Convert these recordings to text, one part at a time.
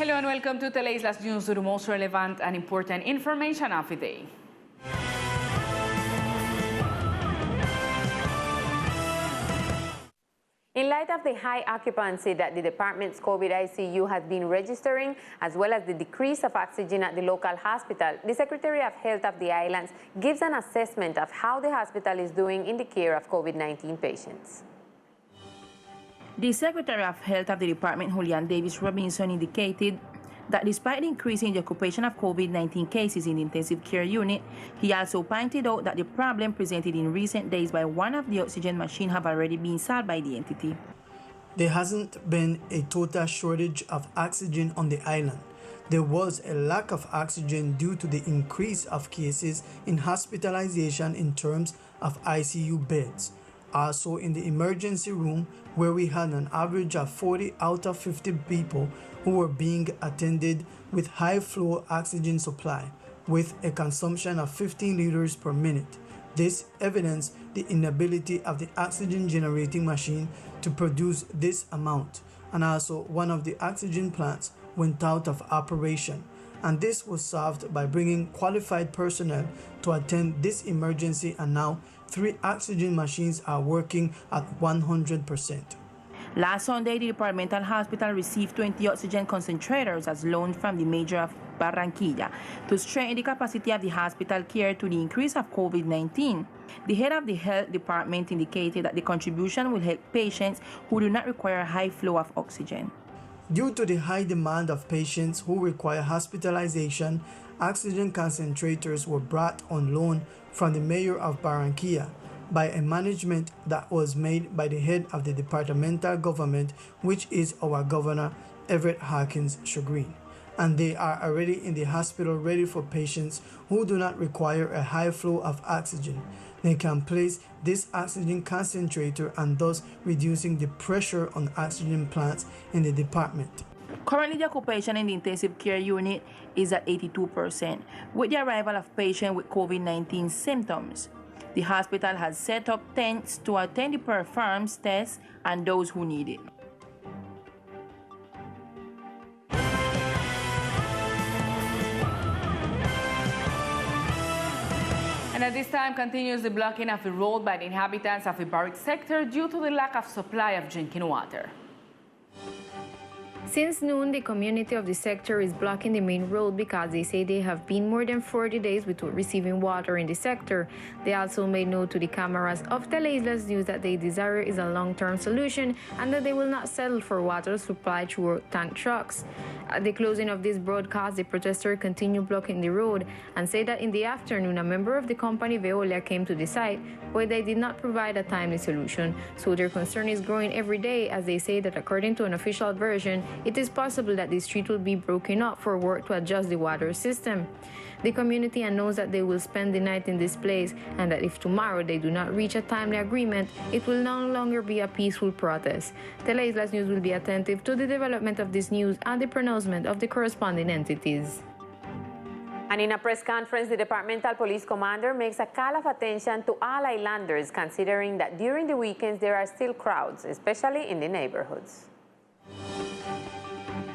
Hello and welcome to Teleislas News with the most relevant and important information of the day. In light of the high occupancy that the department's COVID ICU has been registering, as well as the decrease of oxygen at the local hospital, the Secretary of Health of the islands gives an assessment of how the hospital is doing in the care of COVID-19 patients. The Secretary of Health of the Department, Julian Davis Robinson, indicated that despite the increase in the occupation of COVID-19 cases in the intensive care unit, he also pointed out that the problem presented in recent days by one of the oxygen machines have already been solved by the entity. There hasn't been a total shortage of oxygen on the island. There was a lack of oxygen due to the increase of cases in hospitalization in terms of ICU beds. Also in the emergency room, where we had an average of 40 out of 50 people who were being attended with high flow oxygen supply, with a consumption of 15 liters per minute. This evidenced the inability of the oxygen generating machine to produce this amount, and also one of the oxygen plants went out of operation, and this was solved by bringing qualified personnel to attend this emergency, and now 3 oxygen machines are working at 100%. Last Sunday, the departmental hospital received 20 oxygen concentrators as loaned from the mayor of Barranquilla to strengthen the capacity of the hospital care to the increase of COVID-19. The head of the health department indicated that the contribution will help patients who do not require a high flow of oxygen. Due to the high demand of patients who require hospitalization, oxygen concentrators were brought on loan from the mayor of Barranquilla by a management that was made by the head of the departmental government, which is our governor, Everett Harkins Chagrin. And they are already in the hospital ready for patients who do not require a high flow of oxygen. They can place this oxygen concentrator and thus reducing the pressure on oxygen plants in the department. Currently, the occupation in the intensive care unit is at 82%, with the arrival of patients with COVID-19 symptoms. The hospital has set up tents to attend the performance tests and those who need it. And at this time continues the blocking of the road by the inhabitants of the barrack sector due to the lack of supply of drinking water. Since noon, the community of the sector is blocking the main road because they say they have been more than 40 days without receiving water in the sector. They also made note to the cameras of Teleislas News that they desire is a long-term solution and that they will not settle for water supply through tank trucks. At the closing of this broadcast, the protesters continued blocking the road and say that in the afternoon, a member of the company Veolia came to the site, but they did not provide a timely solution. So their concern is growing every day, as they say that according to an official version, it is possible that the street will be broken up for work to adjust the water system. The community knows that they will spend the night in this place and that if tomorrow they do not reach a timely agreement, it will no longer be a peaceful protest. Teleislas News will be attentive to the development of this news and the pronouncement of the corresponding entities. And in a press conference, the departmental police commander makes a call of attention to all islanders, considering that during the weekends there are still crowds, especially in the neighborhoods.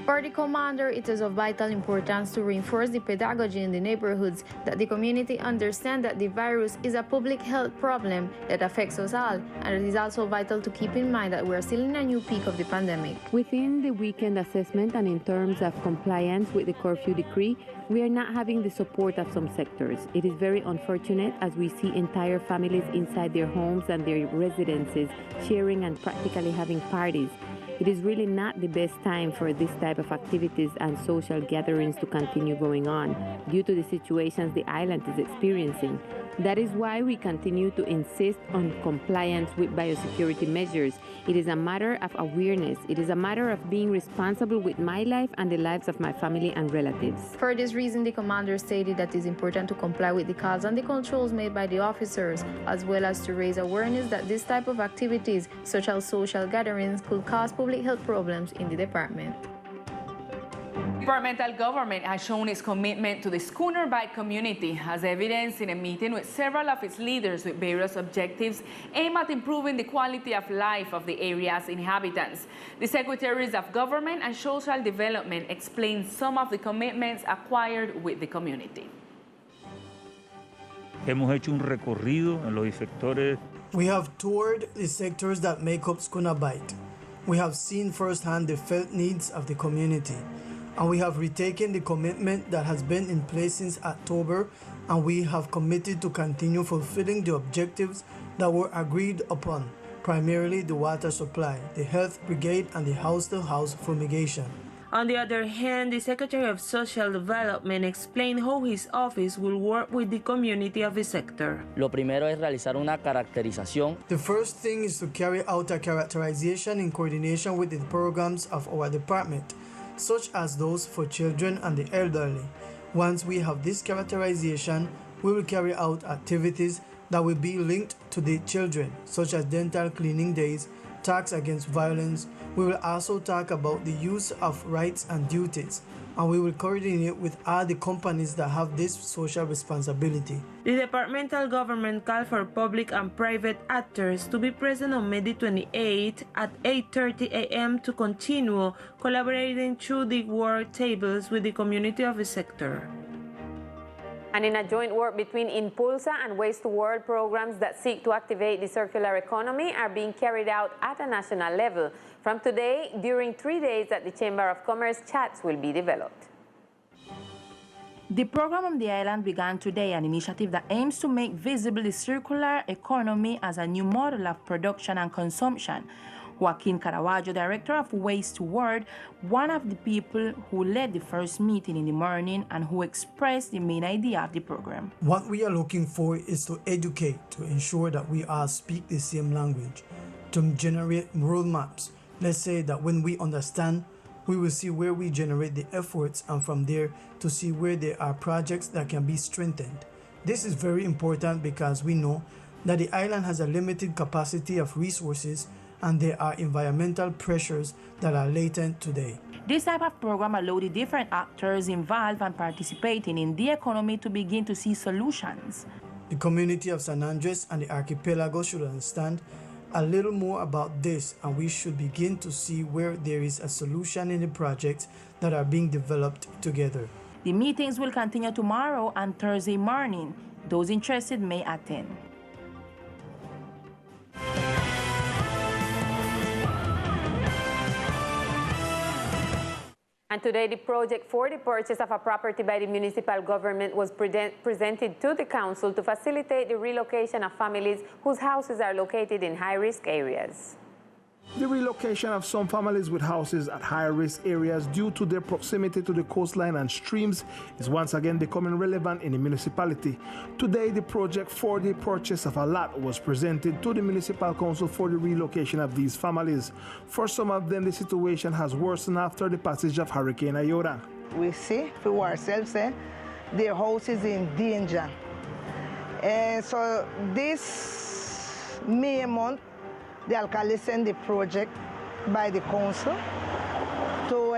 For the commander, it is of vital importance to reinforce the pedagogy in the neighborhoods that the community understand that the virus is a public health problem that affects us all, and it is also vital to keep in mind that we are still in a new peak of the pandemic. Within the weekend assessment and in terms of compliance with the curfew decree, we are not having the support of some sectors. It is very unfortunate as we see entire families inside their homes and their residences sharing and practically having parties. It is really not the best time for this type of activities and social gatherings to continue going on due to the situations the island is experiencing. That is why we continue to insist on compliance with biosecurity measures. It is a matter of awareness. It is a matter of being responsible with my life and the lives of my family and relatives. For this reason, the commander stated that it is important to comply with the calls and the controls made by the officers, as well as to raise awareness that this type of activities, such as social gatherings, could cause public health problems in the department. Departmental government has shown its commitment to the schooner bight community, as evidenced in a meeting with several of its leaders with various objectives aimed at improving the quality of life of the area's inhabitants. The Secretaries of Government and Social Development explained some of the commitments acquired with the community. Hemos hecho un recorrido en los sectores. We have toured the sectors that make up schooner bight. We have seen firsthand the felt needs of the community. And we have retaken the commitment that has been in place since October, and we have committed to continue fulfilling the objectives that were agreed upon, primarily the water supply, the health brigade, and the house-to-house fumigation. On the other hand, the Secretary of Social Development explained how his office will work with the community of the sector. Lo primero es realizar una caracterización. The first thing is to carry out a characterization in coordination with the programs of our department, such as those for children and the elderly. Once we have this characterization, we will carry out activities that will be linked to the children, such as dental cleaning days, talks against violence. We will also talk about the use of rights and duties, and we will coordinate with all the companies that have this social responsibility. The departmental government called for public and private actors to be present on May 28 at 8:30 a.m. to continue collaborating through the work tables with the community of the sector. And in a joint work between Impulsa and Waste to World programs that seek to activate the circular economy are being carried out at a national level. From today, during 3 days at the Chamber of Commerce, chats will be developed. The program on the island began today, an initiative that aims to make visible the circular economy as a new model of production and consumption. Joaquin Caravaggio, director of Waste to World, one of the people who led the first meeting in the morning and who expressed the main idea of the program. What we are looking for is to educate, to ensure that we all speak the same language, to generate roadmaps. Let's say that when we understand, we will see where we generate the efforts, and from there to see where there are projects that can be strengthened. This is very important because we know that the island has a limited capacity of resources, and there are environmental pressures that are latent today. This type of program allows the different actors involved and participating in the economy to begin to see solutions. The community of San Andres and the archipelago should understand a little more about this, and we should begin to see where there is a solution in the projects that are being developed together. The meetings will continue tomorrow and Thursday morning. Those interested may attend. And today, the project for the purchase of a property by the municipal government was presented to the council to facilitate the relocation of families whose houses are located in high-risk areas. The relocation of some families with houses at high-risk areas due to their proximity to the coastline and streams is once again becoming relevant in the municipality. Today, the project for the purchase of a lot was presented to the municipal council for the relocation of these families. For some of them, the situation has worsened after the passage of Hurricane Iota. We see for ourselves their house is in danger. And so this May month, the alcalde sent the project by the council to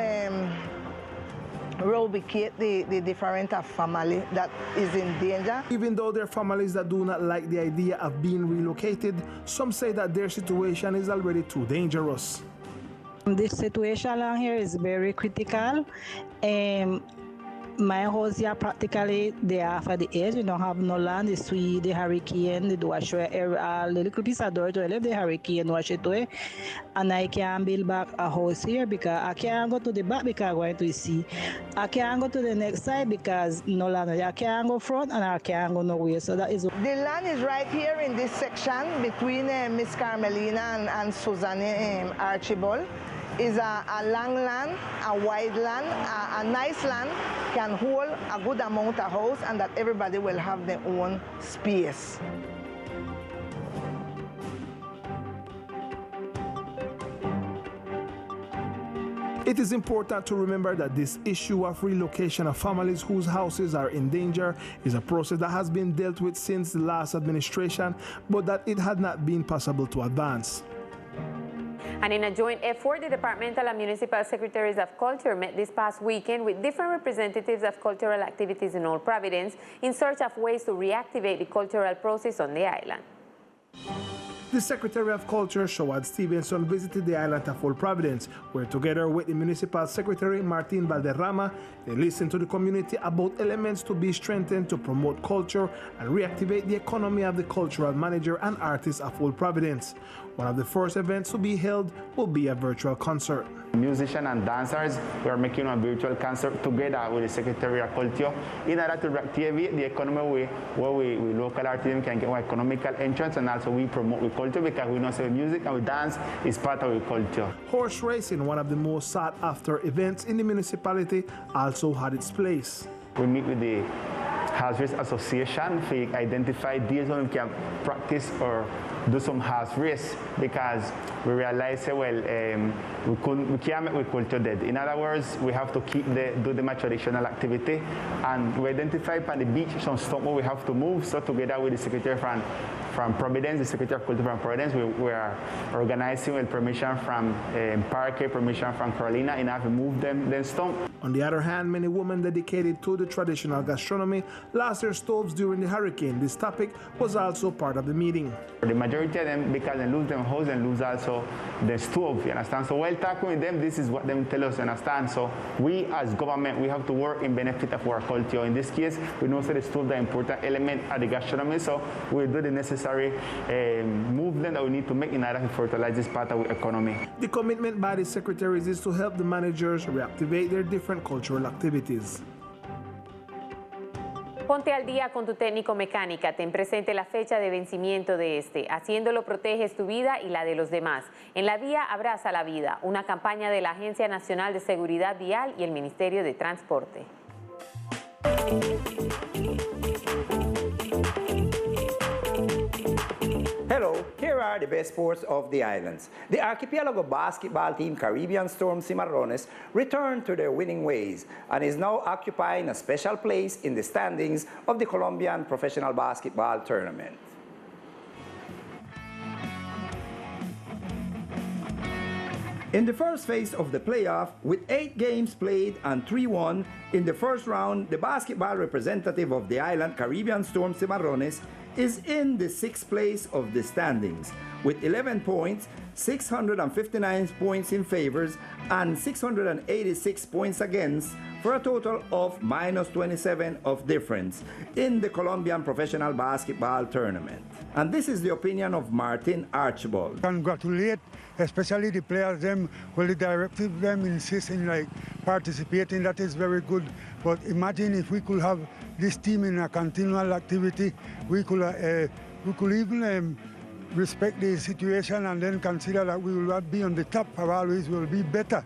relocate the different family that is in danger. Even though there are families that do not like the idea of being relocated, some say that their situation is already too dangerous. The situation along here is very critical. My house here practically they are for the edge. We don't have no land. The hurricane, the wash area, the little piece of door to left the hurricane wash it away. And I can't build back a house here because I can't go to the back because I'm going to see. I can't go to the next side because no land. I can't go front and I can't go nowhere. So that is. The land is right here in this section between Miss Carmelina and Susanne Archibald. Is a long land, a wide land, a nice land, can hold a good amount of house and that everybody will have their own space. It is important to remember that this issue of relocation of families whose houses are in danger is a process that has been dealt with since the last administration, but that it had not been possible to advance. And in a joint effort, the departmental and municipal secretaries of culture met this past weekend with different representatives of cultural activities in Old Providence in search of ways to reactivate the cultural process on the island. The Secretary of Culture, Shawad Stevenson, visited the island of Old Providence, where together with the Municipal Secretary, Martin Valderrama, they listened to the community about elements to be strengthened to promote culture and reactivate the economy of the cultural manager and artists of Old Providence. One of the first events to be held will be a virtual concert. Musicians and dancers, we are making a virtual concert together with the Secretary of Culture in order to reactivate the economy where we local artists can get more economical entrance, and also we promote the culture because we know so music and we dance is part of the culture. Horse racing, one of the most sought after events in the municipality, also had its place. We meet with the Horse Race Association to identify days when we can practice or do some horse race, because we realize, we can't make the culture dead. In other words, we have to do the traditional activity, and we identify on the beach some stuff where we have to move. So together with the Secretary from Providence, the Secretary of Culture from Providence, we are organizing with permission from Barrack, permission from Carolina, in order to move them stuff. On the other hand, many women dedicated to the traditional gastronomy lost their stoves during the hurricane. This topic was also part of the meeting. The majority of them, because they lose their house and lose also the stove, you understand? So while talking with them, this is what them tell us, you understand? So we as government, we have to work in benefit of our culture. In this case, we know that the stove is an important element of the gastronomy, so we do the necessary movement that we need to make in order to fertilize this part of the economy. The commitment by the secretaries is to help the managers reactivate their different cultural activities. Ponte al día con tu técnico mecánica. Ten presente la fecha de vencimiento de este. Haciéndolo proteges tu vida y la de los demás. En la vía abraza la vida. Una campaña de la Agencia Nacional de Seguridad Vial y el Ministerio de Transporte. Hello, here are the best sports of the islands. The archipelago basketball team Caribbean Storm Cimarrones returned to their winning ways and is now occupying a special place in the standings of the Colombian Professional Basketball Tournament. In the first phase of the playoff, with 8 games played and 3 won, in the first round, the basketball representative of the island, Caribbean Storm Cimarrones, is in the 6th place of the standings, with 11 points, 659 points in favors, and 686 points against, for a total of -27 of difference in the Colombian Professional Basketball Tournament. And this is the opinion of Martin Archibald. Congratulate especially the players, the directive insist in participating, that is very good. But imagine if we could have this team in a continual activity, we could even respect the situation and then consider that we will not be on the top, but always will be better,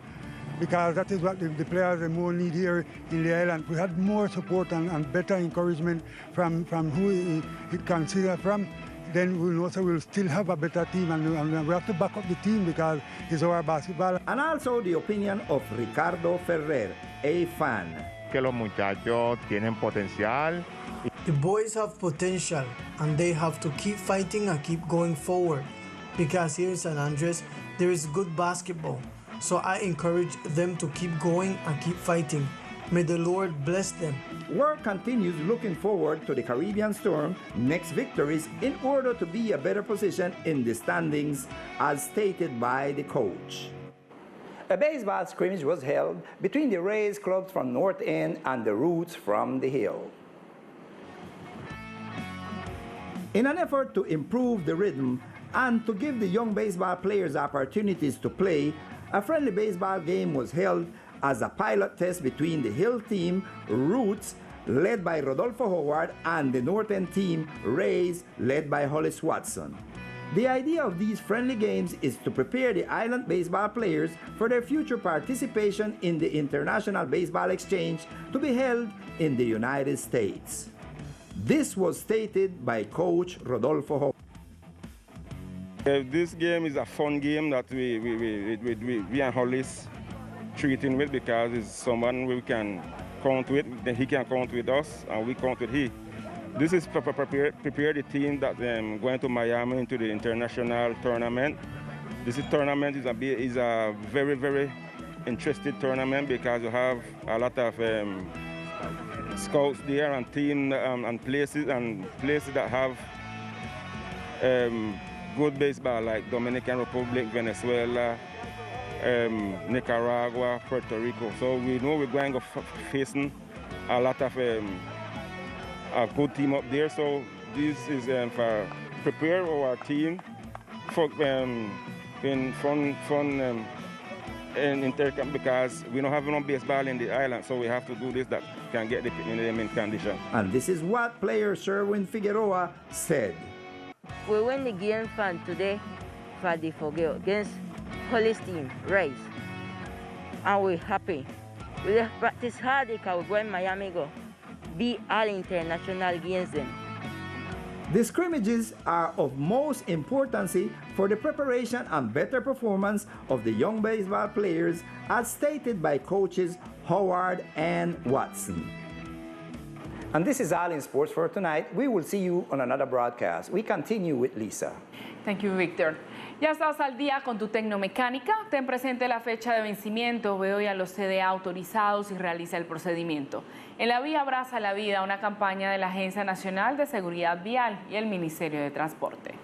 because that is what the players more need here in the island. We had more support and better encouragement from who it considered from. Then we'll still have a better team, and we have to back up the team because it's our basketball. And also the opinion of Ricardo Ferrer, a fan. Que los muchachos tienen potencial. The boys have potential, and they have to keep fighting and keep going forward, because here in San Andres there is good basketball. So I encourage them to keep going and keep fighting. May the Lord bless them. Work continues looking forward to the Caribbean Storm next victories in order to be a better position in the standings, as stated by the coach. A baseball scrimmage was held between the Rays clubs from North End and the Roots from the Hill. In an effort to improve the rhythm and to give the young baseball players opportunities to play, a friendly baseball game was held as a pilot test between the Hill team, Roots, led by Rodolfo Howard, and the North End team, Rays, led by Hollis Watson. The idea of these friendly games is to prepare the island baseball players for their future participation in the International Baseball Exchange to be held in the United States. This was stated by Coach Rodolfo Howard. This game is a fun game that we and Hollis treating with, because it's someone we can count with, then he can count with us and we count with he. This is prepare the team that going to Miami into the international tournament. This tournament is a very, very interesting tournament because you have a lot of scouts there and team and places that have good baseball like Dominican Republic, Venezuela, Nicaragua, Puerto Rico. So we know we're going to facing a lot of a good team up there. So this is for prepare our team for in fun in intercamp because we don't have no baseball in the island, so we have to do this that can get them in condition. And this is what player Sherwin Figueroa said. We win the game from today for the Fogel against Hollis team, Rice. And we're happy. We have practiced hard because we're going to Miami go beat all international games then. The scrimmages are of most importance for the preparation and better performance of the young baseball players as stated by coaches Howard and Watson. And this is all in sports for tonight. We will see you on another broadcast. We continue with Lisa. Thank you, Victor. Ya estás al día con tu tecnomecánica. Ten presente la fecha de vencimiento, ve hoy a los CDA autorizados y realiza el procedimiento. En la vía Abraza la Vida, una campaña de la Agencia Nacional de Seguridad Vial y el Ministerio de Transporte.